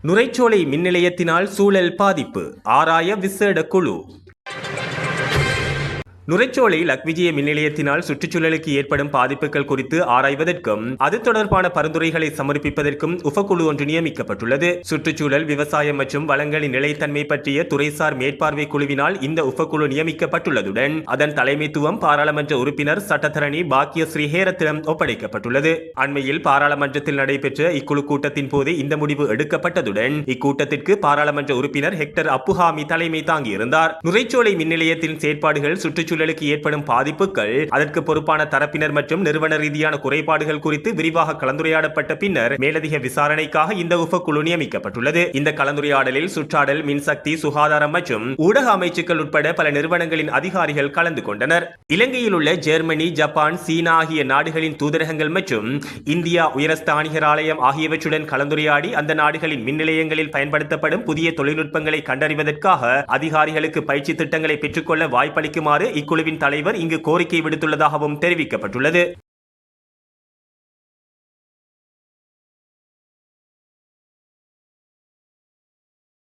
நுரைச்சோலை மின் நிலையத்தினால் சூழல் பாதிப்பு ஆராய விசேட குழு. நுரைச்சோலை லக்விஜய மின் நிலையத்தினால் சுற்றுச்சூழலுக்கு ஏற்படும் பாதிப்புகள் குறித்து ஆராய்வதற்கும் அது தொடர்பான பரிந்துரைகளை சமர்ப்பிப்பதற்கும் உபக்குழு ஒன்று நியமிக்கப்பட்டுள்ளது. சுற்றுச்சூழல், விவசாயம் மற்றும் வளங்களின் நிலைத்தன்மை பற்றிய துறைசார் மேற்பார்வை குழுவினால் இந்த உபக்குழு நியமிக்கப்பட்டுள்ளதுடன் அதன் தலைமைத்துவம் பாராளுமன்ற உறுப்பினர் சட்டத்தரணி பாக்கியஸ்ரீ ஹேரத்திடம் ஒப்படைக்கப்பட்டுள்ளது. அண்மையில் பாராளுமன்றத்தில் நடைபெற்ற இக்குழு கூட்டத்தின் போது இந்த முடிவு எடுக்கப்பட்டதுடன் இக்கூட்டத்திற்கு பாராளுமன்ற உறுப்பினர் ஹெக்டர் அப்புஹாமி தலைமை தாங்கியிருந்தார். நுரைச்சோலை மின் நிலையத்தின் செயற்பாடுகள் சுற்றுச்சூழல் ஏற்படும் பாதிப்புகள், அதற்கு பொறுப்பான தரப்பினர் மற்றும் நிறுவன ரீதியான குறைபாடுகள் குறித்து விரிவாக கலந்துரையாடப்பட்ட பின்னர் மேலதிக விசாரணைக்காக இந்த உபக்குழு நியமிக்கப்பட்டுள்ளது. இந்த கலந்துரையாடலில் சுற்றாடல், மின்சக்தி, சுகாதாரம் மற்றும் ஊடக அமைச்சுக்கள் உட்பட பல நிறுவனங்களின் அதிகாரிகள் கலந்து கொண்டனர். இலங்கையில் உள்ள ஜெர்மனி, ஜப்பான், சீனா ஆகிய நாடுகளின் தூதரகங்கள் மற்றும் இந்தியா உயரஸ்த ஆணையர் ஆலயம் ஆகியவற்றுடன் கலந்துரையாடி அந்த நாடுகளின் மின் நிலையங்களில் பயன்படுத்தப்படும் புதிய தொழில்நுட்பங்களை கண்டறிவதற்காக அதிகாரிகளுக்கு பயிற்சி திட்டங்களை பெற்றுக்கொள்ள வாய்ப்பளிக்குமாறு இக்குழுவின் தலைவர் இங்கு கோரிக்கை விடுத்துள்ளதாகவும் தெரிவிக்கப்பட்டுள்ளது.